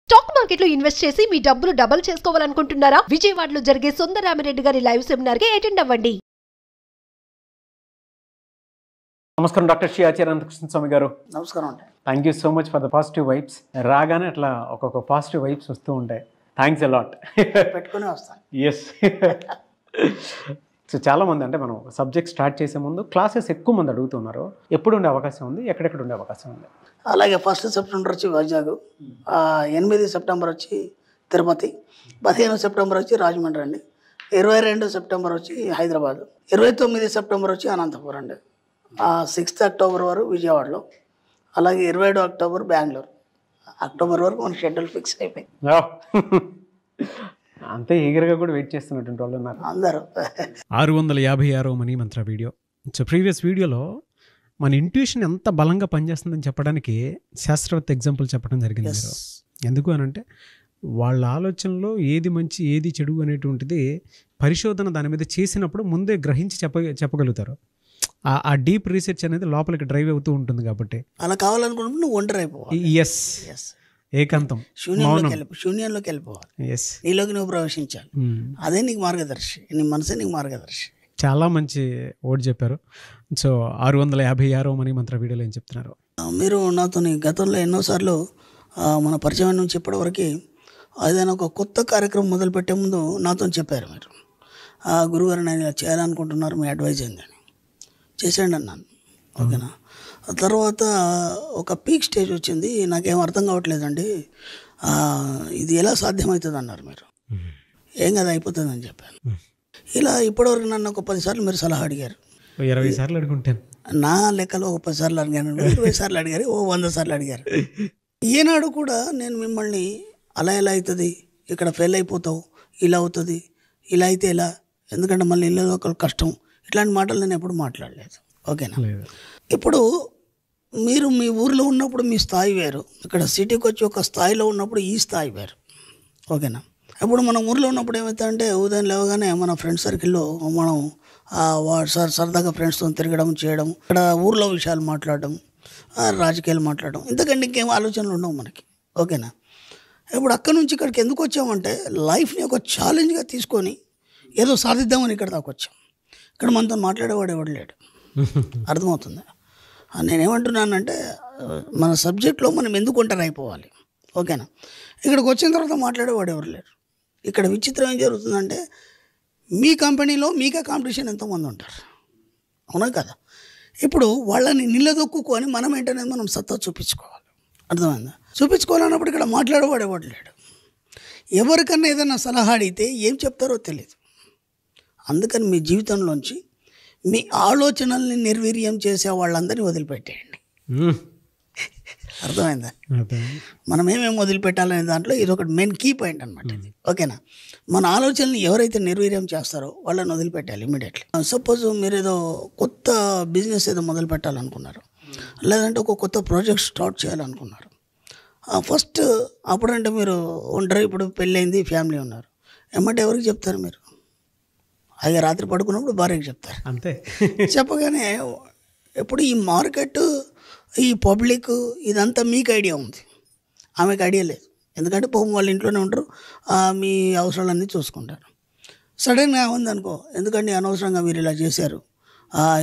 Stock market లో invest చేసి మీ డబ్బులు డబుల్ చేసుకోవాలనుకుంటున్నారా? విజయవాడలో జరిగే సుందరరామిరెడ్డి గారి లైవ్ సెమినార్ కి అటెండ్ అవ్వండి. నమస్కారం డాక్టర్ శ్రీ ఆచార్య అనంతకృష్ణ స్వామి గారు. నమస్కారం అండి. Thank you so much for the positive vibes. రాగానే అట్లా ఒక్కొక్క పాజిటివ్ వైబ్స్ వస్తూ ఉంటాయి. Thanks a lot. పెట్టుకునే వస్తాను. ఎస్. సో చాలామంది అంటే మనం సబ్జెక్ట్ స్టార్ట్ చేసే ముందు క్లాసెస్ ఎక్కువ మంది అడుగుతున్నారు. ఎప్పుడు ఉండే అవకాశం ఉంది, ఎక్కడెక్కడ ఉండే అవకాశం ఉంది? అలాగే 1 సెప్టెంబర్ వచ్చి వైజాగ్, 8 సెప్టెంబర్ వచ్చి తిరుపతి, 15 సెప్టెంబర్ వచ్చి రాజమండ్రి అండి, 22 సెప్టెంబర్ వచ్చి హైదరాబాద్, 29 సెప్టెంబర్ వచ్చి అనంతపురం అండి, 6 అక్టోబర్ వరకు విజయవాడలో, అలాగే 27 అక్టోబర్ బెంగళూరు. అక్టోబర్ వరకు మన షెడ్యూల్ ఫిక్స్ అయిపోయింది. అంతే ఈగర్గా కూడా వెయిట్ చేస్తున్నటువంటి వాళ్ళు ఉన్నారు అందరూ. 656వ మనీ మంత్ర వీడియో. సో ప్రీవియస్ వీడియోలో మన ఇంట్యూషన్ ఎంత బలంగా పనిచేస్తుందని చెప్పడానికి శాస్త్రవేత్త ఎగ్జాంపుల్ చెప్పడం జరిగింది. మీరు ఎందుకు అని అంటే వాళ్ళ ఆలోచనలో ఏది మంచి ఏది చెడు అనేటువంటిది పరిశోధన దాని మీద చేసినప్పుడు ముందే గ్రహించి చెప్పగలుగుతారు. ఆ డీప్ రీసెర్చ్ అనేది లోపలికి డ్రైవ్ అవుతూ ఉంటుంది. కాబట్టి అలా కావాలనుకున్నప్పుడు నువ్వు ఒంటరి అయిపోవాలి. ఎస్, ఏకాంతం, శూన్యంలోకి వెళ్ళిపోవాలి. ఎస్, నీలోకి నువ్వు ప్రవేశించాలి. అదే నీకు మార్గదర్శి, నీ మనసే నీకు మార్గదర్శి. చాలా మంచి వర్డ్ చెప్పారు. సో 656వ మనీ మంత్ర వీడియోలో ఏం చెప్తున్నారు? మీరు నాతో గతంలో ఎన్నోసార్లు మన పరిచయం నుంచి ఇప్పటివరకు ఏదైనా ఒక కొత్త కార్యక్రమం మొదలుపెట్టే ముందు నాతో చెప్పారు. మీరు గురుగారు నేను ఇలా చేయాలనుకుంటున్నారు, మీ అడ్వైజ్ ఏందని. చేసేయండి అన్నాను. ఓకేనా. తర్వాత ఒక పీక్ స్టేజ్ వచ్చింది, నాకేం అర్థం కావట్లేదండి, ఇది ఎలా సాధ్యమవుతుంది అన్నారు. మీరు ఏం కదా అయిపోతుంది అని చెప్పాను. ఇలా ఇప్పటివరకు నన్ను ఒక 10 సార్లు మీరు సలహా అడిగారు. 20 సార్లు అడుగుంటాను. నా లెక్కలో ఒక 10 సార్లు అడిగాను, 20 సార్లు అడిగారు, 100 సార్లు అడిగారు. ఈనాడు కూడా నేను మిమ్మల్ని అలా ఎలా అవుతుంది, ఇక్కడ ఫెయిల్ అయిపోతావు, ఇలా అవుతుంది, ఇలా అయితే ఎలా, ఎందుకంటే మళ్ళీ ఇళ్ళలో ఒక కష్టం, ఇట్లాంటి మాటలు నేను ఎప్పుడు మాట్లాడలేదు. ఓకేనా. ఇప్పుడు మీరు మీ ఊర్లో ఉన్నప్పుడు మీ స్థాయి వేరు, ఇక్కడ సిటీకి వచ్చి ఒక స్థాయిలో ఉన్నప్పుడు ఈ స్థాయి వేరు. ఓకేనా. ఇప్పుడు మనం ఊర్లో ఉన్నప్పుడు ఏమవుతుందంటే ఉదయం లేవగానే మన ఫ్రెండ్ సర్కిల్లో మనం సరదాగా ఫ్రెండ్స్తో తిరగడం చేయడం, ఇక్కడ ఊర్లో విషయాలు మాట్లాడడం, రాజకీయాలు మాట్లాడడం, ఇంతకంటే ఇంకేం ఆలోచనలు ఉండవు మనకి. ఓకేనా. ఇప్పుడు అక్కడి నుంచి ఇక్కడికి ఎందుకు వచ్చామంటే లైఫ్ని ఒక ఛాలెంజ్గా తీసుకొని ఏదో సాధిద్దామని ఇక్కడ దాకా వచ్చాం. ఇక్కడ మనతో మాట్లాడేవాడు ఎవడు లేడు. అర్థమవుతుంది. నేనేమంటున్నానంటే మన సబ్జెక్ట్లో మనం ఎందుకు ఒంటరి అయిపోవాలి. ఓకేనా. ఇక్కడికి వచ్చిన తర్వాత మాట్లాడేవాడు ఎవరు లేరు. ఇక్కడ విచిత్రం ఏం జరుగుతుందంటే మీ కంపెనీలో మీకే కాంపిటీషన్ ఎంతోమంది ఉంటారు, అవునా కదా. ఇప్పుడు వాళ్ళని నిలదొక్కుని మనం ఏంటనేది మనం సత్తా చూపించుకోవాలి. అర్థమైందా. చూపించుకోవాలన్నప్పుడు ఇక్కడ మాట్లాడేవాడు ఎవడు లేడు. ఎవరికన్నా ఏదైనా సలహా అడిగితే ఏం చెప్తారో తెలియదు. అందుకని మీ జీవితంలోంచి మీ ఆలోచనల్ని నిర్వీర్యం చేసే వాళ్ళందరినీ వదిలిపెట్టేయండి. అర్థమైందా. మనం ఏమేమి వదిలిపెట్టాలనే దాంట్లో ఇది ఒకటి మెయిన్ కీ పాయింట్ అనమాట. ఓకేనా. మన ఆలోచనలు ఎవరైతే నిర్వీర్యం చేస్తారో వాళ్ళని వదిలిపెట్టాలి ఇమీడియట్లీ. సపోజ్ మీరు ఏదో కొత్త బిజినెస్ ఏదో మొదలు పెట్టాలనుకున్నారు, లేదంటే ఒక కొత్త ప్రాజెక్ట్ స్టార్ట్ చేయాలనుకున్నారు. ఫస్ట్ అప్పుడంటే మీరు ఉంటారు, ఇప్పుడు పెళ్ళయింది, ఫ్యామిలీ ఉన్నారు, ఏమంటే ఎవరికి చెప్తారు మీరు? అలాగే రాత్రి పడుకున్నప్పుడు భార్యకి చెప్తారు. అంతే. చెప్పగానే ఇప్పుడు ఈ మార్కెట్, ఈ పబ్లిక్, ఇదంతా మీకు ఐడియా ఉంది, ఆమెకు ఐడియా లేదు. ఎందుకంటే పాపం వాళ్ళ ఇంట్లోనే ఉంటారు, మీ అవసరాలన్నీ చూసుకుంటారు. సడన్గా ఉందనుకో, ఎందుకంటే అనవసరంగా మీరు ఇలా చేశారు,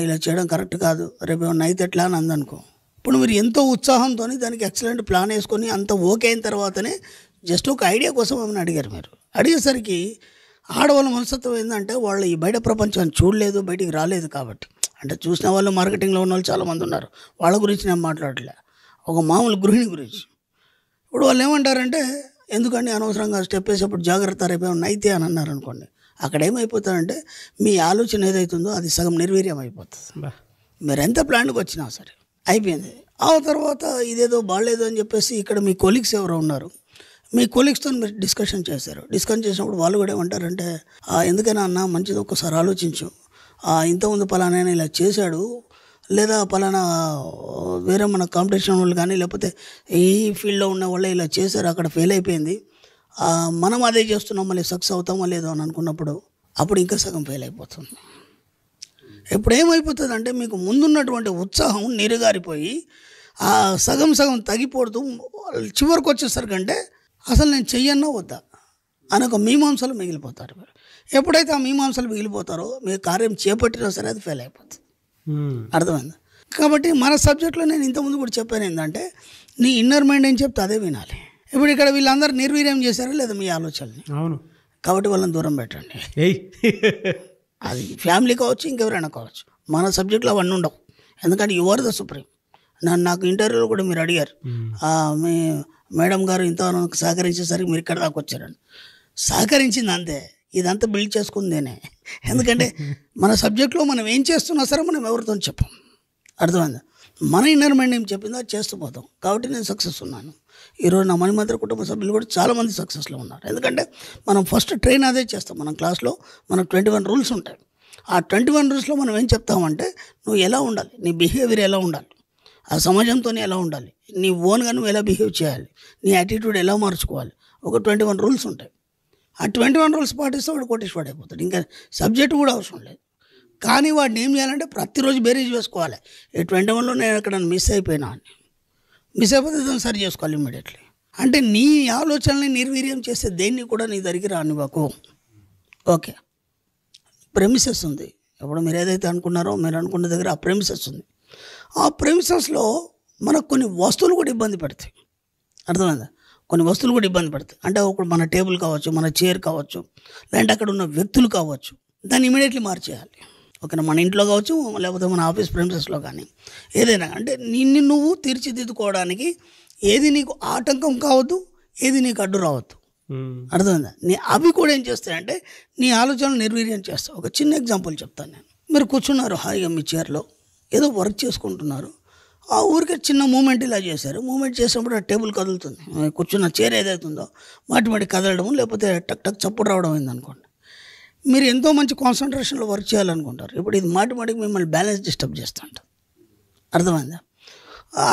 ఇలా చేయడం కరెక్ట్ కాదు, రేపు ఏమన్నా అయితే ఎట్లా అని అందనుకో. ఇప్పుడు మీరు ఎంతో ఉత్సాహంతో దానికి ఎక్సలెంట్ ప్లాన్ వేసుకొని అంత ఓకే అయిన తర్వాతనే జస్ట్ ఒక ఐడియా కోసం ఏమైనా అడిగారు. మీరు అడిగేసరికి ఆడవాళ్ళ మనస్తత్వం ఏంటంటే వాళ్ళు ఈ బయట ప్రపంచాన్ని చూడలేదు, బయటికి రాలేదు. కాబట్టి అంటే చూసిన వాళ్ళు మార్కెటింగ్లో ఉన్న వాళ్ళు చాలామంది ఉన్నారు, వాళ్ళ గురించి నేను మాట్లాడలే, ఒక మామూలు గృహిణి గురించి. ఇప్పుడు వాళ్ళు ఏమంటారంటే ఎందుకంటే అనవసరంగా స్టెప్ వేసేప్పుడు జాగ్రత్త, రేపు ఏమన్నా అయితే అని అన్నారు అనుకోండి, అక్కడ ఏమైపోతుందంటే మీ ఆలోచన ఏదైతుందో అది సగం నిర్వీర్యం అయిపోతుంది. మీరు ఎంత ప్లాన్కి వచ్చినా సరే అయిపోయింది. ఆ తర్వాత ఇదేదో బాగాలేదు అని చెప్పేసి ఇక్కడ మీ కొలీగ్స్ ఎవరో ఉన్నారు, మీ కొలీగ్స్తో మీరు డిస్కషన్ చేశారు. డిస్కషన్ చేసినప్పుడు వాళ్ళు కూడా ఏమంటారంటే ఎందుకైనా అన్న మంచిది ఒక్కసారి ఆలోచించు, ఇంతకుముందు పలానా ఇలా చేశాడు, లేదా పలానా వేరే మన కాంపిటీషన్ వాళ్ళు కానీ లేకపోతే ఈ ఫీల్డ్లో ఉన్న వాళ్ళే ఇలా చేశారు, అక్కడ ఫెయిల్ అయిపోయింది, మనం అదే చేస్తున్నాం, మళ్ళీ సక్సెస్ అవుతామో లేదో అని అనుకున్నప్పుడు అప్పుడు ఇంకా సగం ఫెయిల్ అయిపోతుంది. ఇప్పుడు ఏమైపోతుంది అంటే మీకు ముందున్నటువంటి ఉత్సాహం నీరుగారిపోయి సగం తగ్గిపోతూ చివరికి వచ్చేసరికంటే అసలు నేను చెయ్యన్నా వద్దా అని ఒక మీమాంసలు మిగిలిపోతారు మీరు. ఎప్పుడైతే ఆ మీమాంసలు మిగిలిపోతారో మీరు కార్యం చేపట్టినా సరే అది ఫెయిల్ అయిపోతుంది. అర్థమైంది? కాబట్టి మన సబ్జెక్ట్లో నేను ఇంతకుముందు కూడా చెప్పాను ఏంటంటే నీ ఇన్నర్ మైండ్ ఏం చెప్తే అదే వినాలి. ఇప్పుడు ఇక్కడ వీళ్ళందరూ నిర్వీర్యం చేశారా లేదా మీ ఆలోచనని? అవును. కాబట్టి వాళ్ళని దూరం పెట్టండి. అది ఫ్యామిలీ కావచ్చు, ఇంకెవరైనా కావచ్చు. మన సబ్జెక్ట్లో అవన్నీ ఉండవు. ఎందుకంటే యు ఆర్ ద సుప్రీం. నాకు ఇంటర్వ్యూలో కూడా మీరు అడిగారు, మీ మేడం గారు ఇంతవరకు సహకరించేసరికి మీరు ఇక్కడ దాకా వచ్చారండి. సహకరించింది అంతే, ఇదంతా బిల్డ్ చేసుకుంది నేనే. ఎందుకంటే మన సబ్జెక్ట్లో మనం ఏం చేస్తున్నా సరే మనం ఎవరితో చెప్పాం. అర్థమైందా? మన ఇన్నర్ మైండ్ ఏం చెప్పిందో అది చేస్తూ పోతాం. కాబట్టి నేను సక్సెస్ ఉన్నాను. ఈరోజు నా మణిమంత్ర కుటుంబ సభ్యులు కూడా చాలామంది సక్సెస్లో ఉన్నారు. ఎందుకంటే మనం ఫస్ట్ ట్రైన్ అదే చేస్తాం. మనం క్లాస్లో మనకు 21 రూల్స్ ఉంటాయి. ఆ 21 రూల్స్లో మనం ఏం చెప్తామంటే నువ్వు ఎలా ఉండాలి, నీ బిహేవియర్ ఎలా ఉండాలి, ఆ సమాజంతోనే ఎలా ఉండాలి, నీ ఓన్గా నువ్వు ఎలా బిహేవ్ చేయాలి, నీ యాటిట్యూడ్ ఎలా మార్చుకోవాలి, ఒక 21 రూల్స్ ఉంటాయి. ఆ 21 రూల్స్ పాటిస్తే వాడు కోటేశ్వరుడు అయిపోతాడు. ఇంకా సబ్జెక్టు కూడా అవసరం లేదు. కానీ వాడిని ఏం చేయాలంటే ప్రతిరోజు బేరీజ్ వేసుకోవాలి. ఈ 21లో నేను ఎక్కడ మిస్ అయిపోయినా అని. మిస్ అయిపోతే దాన్ని సరి చేసుకోవాలి ఇమ్మీడియట్లీ. అంటే నీ ఆలోచనల్ని నిర్వీర్యం చేసే దేన్ని కూడా నీ దగ్గరికి రానివ్వకు. ఓకే, ప్రెమిసెస్ ఉంది. ఇప్పుడు మీరు ఏదైతే అనుకున్నారో మీరు అనుకున్న దగ్గర ఆ ప్రెమిసెస్ ఉంది. ఆ ప్రెమిసెస్లో మనకు కొన్ని వస్తువులు కూడా ఇబ్బంది పెడతాయి. అర్థమైందా? కొన్ని వస్తువులు కూడా ఇబ్బంది పడతాయి. అంటే ఒకటి మన టేబుల్ కావచ్చు, మన చైర్ కావచ్చు, లేదంటే అక్కడ ఉన్న వ్యక్తులు కావచ్చు, దాన్ని ఇమీడియట్లీ మార్చేయాలి. ఓకేనా? మన ఇంట్లో కావచ్చు, లేకపోతే మన ఆఫీస్ ప్రెమిసెస్లో కానీ ఏదైనా. అంటే నిన్ను నువ్వు తీర్చిదిద్దుకోవడానికి ఏది నీకు ఆటంకం కావద్దు, ఏది నీకు అడ్డు రావద్దు. అర్థమైందా? అవి కూడా ఏం చేస్తాయంటే నీ ఆలోచనలు నిర్వీర్యం చేస్తావు. ఒక చిన్న ఎగ్జాంపుల్ చెప్తాను నేను. మీరు కూర్చున్నారు హాయిగా మీ చైర్లో, ఏదో వర్క్ చేసుకుంటున్నారు. ఆ ఊరికే చిన్న మూమెంట్ ఇలా చేశారు. మూమెంట్ చేసినప్పుడు ఆ టేబుల్ కదులుతుంది. కూర్చున్న చైర్ ఏదైతుందో మాటి కదలడం, లేకపోతే టక్ టక్ చప్పుడు రావడం అయిందనుకోండి. మీరు ఎంతో మంచి కాన్సన్ట్రేషన్లో వర్క్ చేయాలనుకుంటారు. ఇప్పుడు ఇది మాటికి మిమ్మల్ని బ్యాలెన్స్ డిస్టర్బ్ చేస్తుంటారు. అర్థమైందా?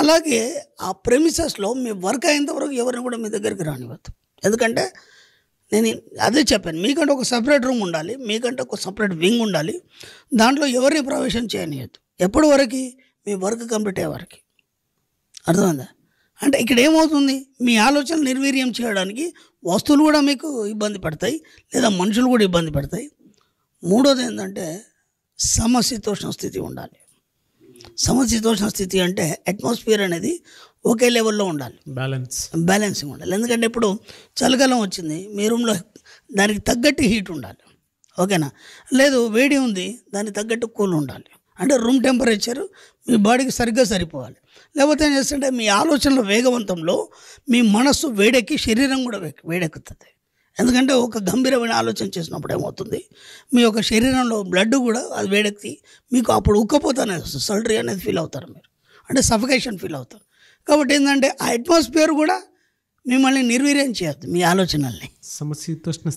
అలాగే ఆ ప్రెమిసెస్లో మీ వర్క్ అయ్యేంతవరకు ఎవరిని కూడా మీ దగ్గరికి రానివ్వద్దు. ఎందుకంటే నేను అదే చెప్పాను, మీకంటే ఒక సపరేట్ రూమ్ ఉండాలి, మీకంటే ఒక సపరేట్ వింగ్ ఉండాలి. దాంట్లో ఎవరిని ప్రవేశం చేయనియద్దు. ఎప్పటి వరకు? మీ వర్క్ కంప్లీట్ అయ్యే వరకు. అర్థమైందా? అంటే ఇక్కడ ఏమవుతుంది, మీ ఆలోచన నిర్వీర్యం చేయడానికి వస్తువులు కూడా మీకు ఇబ్బంది పడతాయి, లేదా మనుషులు కూడా ఇబ్బంది పడతాయి. మూడోది ఏంటంటే సమశీతోష్ణ స్థితి ఉండాలి. సమశీతోష్ణ స్థితి అంటే అట్మాస్ఫియర్ అనేది ఒకే లెవెల్లో ఉండాలి, బ్యాలెన్సింగ్ ఉండాలి. ఎందుకంటే ఇప్పుడు చలికాలం వచ్చింది, మీ రూమ్లో దానికి తగ్గట్టు హీట్ ఉండాలి. ఓకేనా? లేదు వేడి ఉంది, దానికి తగ్గట్టు కూల్ ఉండాలి. అంటే రూమ్ టెంపరేచర్ మీ బాడీకి సరిగ్గా సరిపోవాలి. లేకపోతే ఏం చేస్తుంటే మీ ఆలోచనల వేగవంతంలో మీ మనస్సు వేడెక్కి శరీరం కూడా వేడెక్కుతుంది. ఎందుకంటే ఒక గంభీరమైన ఆలోచన చేసినప్పుడు ఏమవుతుంది, మీ యొక్క శరీరంలో బ్లడ్ కూడా అది వేడెక్కి మీకు అప్పుడు ఉక్కపోత అనేది వస్తుంది, సల్టరీ అనేది ఫీల్ అవుతారు మీరు, అంటే సఫికేషన్ ఫీల్ అవుతారు. కాబట్టి ఏంటంటే ఆ అట్మాస్ఫియర్ కూడా మిమ్మల్ని నిర్వీర్యం చేయద్దు, మీ ఆలోచనల్ని. సమశీతోష్ణ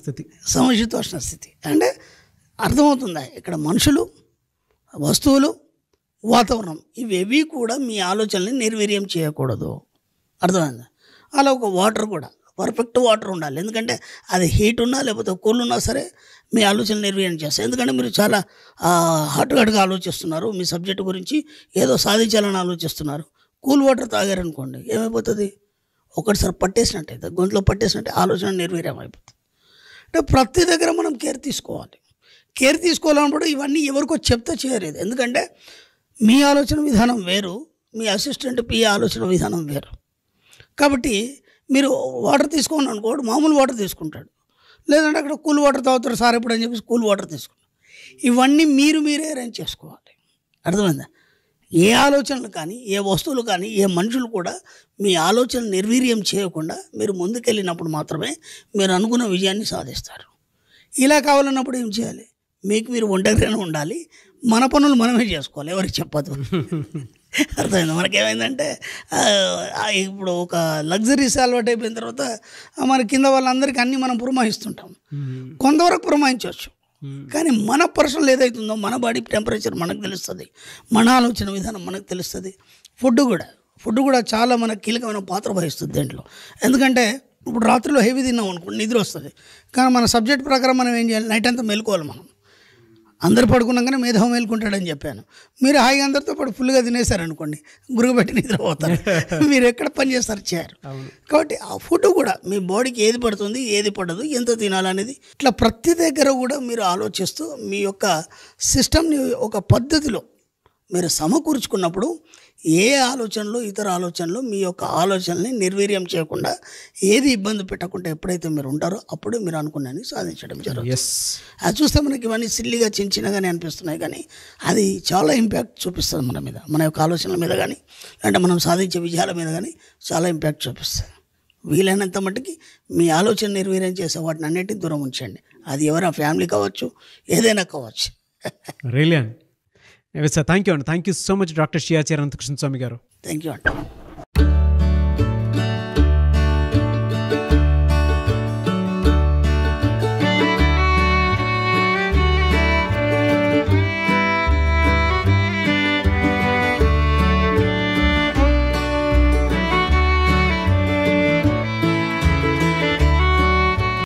స్థితి అంటే అర్థమవుతుందా? ఇక్కడ మనుషులు, వస్తువులు, వాతావరణం ఇవేవి కూడా మీ ఆలోచనల్ని నిర్వీర్యం చేయకూడదు. అర్థమైందా? అలా ఒక వాటర్ కూడా పర్ఫెక్ట్ వాటర్ ఉండాలి. ఎందుకంటే అది హీట్ ఉన్నా లేకపోతే కూల్ ఉన్నా సరే మీ ఆలోచన నిర్వీర్యం చేస్తారు. ఎందుకంటే మీరు చాలా హాట్గా ఆలోచిస్తున్నారు, మీ సబ్జెక్టు గురించి ఏదో సాధించాలని ఆలోచిస్తున్నారు. కూల్ వాటర్ తాగారనుకోండి ఏమైపోతుంది, ఒకటిసారి పట్టేసినట్టయితే గొంతులో పట్టేసినట్టే ఆలోచన నిర్వీర్యం అయిపోతుంది. అంటే ప్రతి దగ్గర మనం కేర్ తీసుకోవాలి. కేర్ తీసుకోవాలన్నప్పుడు ఇవన్నీ ఎవరికో చెప్తే చేయలేదు. ఎందుకంటే మీ ఆలోచన విధానం వేరు, మీ అసిస్టెంట్ పిఏ ఆలోచన విధానం వేరు. కాబట్టి మీరు వాటర్ తీసుకోండి అనుకోడు, మామూలు వాటర్ తీసుకుంటాడు, లేదంటే అక్కడ కూల్ వాటర్ తాగుతారు సార్ ఎప్పుడు అని చెప్పేసి కూల్ వాటర్ తీసుకుంటారు. ఇవన్నీ మీరే అరేంజ్ చేసుకోవాలి. అర్థమైందా? ఏ ఆలోచనలు కానీ, ఏ వస్తువులు కానీ, ఏ మనుషులు కూడా మీ ఆలోచన నిర్వీర్యం చేయకుండా మీరు ముందుకెళ్ళినప్పుడు మాత్రమే మీరు అనుకున్న విజయాన్ని సాధిస్తారు. ఇలా కావాలన్నప్పుడు ఏం చేయాలి, మీకు మీరు ఒంటరిగానే ఉండాలి, మన పనులు మనమే చేసుకోవాలి, ఎవరికి చెప్పదు. అర్థమైంది? మనకేమైందంటే ఇప్పుడు ఒక లగ్జరీస్ అలవాటు అయిపోయిన తర్వాత మన కింద వాళ్ళందరికీ అన్నీ మనం పురమాయిస్తుంటాం. కొంతవరకు పురమాయించవచ్చు, కానీ మన పర్సనల్ ఏదైతుందో మన బాడీ టెంపరేచర్ మనకు తెలుస్తుంది, మన ఆలోచన విధానం మనకు తెలుస్తుంది. ఫుడ్ కూడా చాలా మనకు కీలకమైన పాత్ర వహిస్తుంది దీంట్లో. ఎందుకంటే ఇప్పుడు రాత్రిలో హెవీ తిన్నాం అనుకోండి నిద్ర వస్తుంది, కానీ మన సబ్జెక్ట్ ప్రకారం మనం ఏం చేయాలి, నైట్ అంతా మెలుకోవాలి మనం. అందరు పడుకున్నాకనే మేధావి మేలుకుంటాడని చెప్పాను. మీరు హాయిగా అందరితో పాటు ఫుల్గా తినేశారనుకోండి, గురుగుబెట్టి నిద్రపోతారు. మీరు ఎక్కడ పని చేస్తారు చేయరు. కాబట్టి ఆ ఫుడ్ కూడా మీ బాడీకి ఏది పడుతుంది, ఏది పడదు, ఎంత తినాలనేది ఇట్లా ప్రతి దగ్గర కూడా మీరు ఆలోచిస్తూ మీ యొక్క సిస్టమ్ని ఒక పద్ధతిలో మీరు సమకూర్చుకున్నప్పుడు ఏ ఆలోచనలు, ఇతర ఆలోచనలు, మీ యొక్క ఆలోచనల్ని నిర్వీర్యం చేయకుండా, ఏది ఇబ్బంది పెట్టకుండా ఎప్పుడైతే మీరు ఉంటారో అప్పుడు మీరు అనుకున్నది సాధించడం జరుగుతుంది. అది చూస్తే మనకి ఇవన్నీ సిల్లిగా చిన్నగానే అనిపిస్తున్నాయి, కానీ అది చాలా ఇంపాక్ట్ చూపిస్తుంది మన మీద, మన యొక్క ఆలోచనల మీద కానీ, అంటే మనం సాధించే విజయాల మీద కానీ చాలా ఇంపాక్ట్ చూపిస్తుంది. వీలైనంత మట్టుకి మీ ఆలోచన నిర్వీర్యం చేసే వాటిని అన్నిటిని దూరం ఉంచండి. అది ఎవరైనా ఫ్యామిలీ కావచ్చు, ఏదైనా కావచ్చు. రియల్లీ అండి. సార్ థ్యాంక్ యూ అండి. Thank you so much doctor షియాచి అనంతకృష్ణ స్వామి గారు. థ్యాంక్ యూ అండి.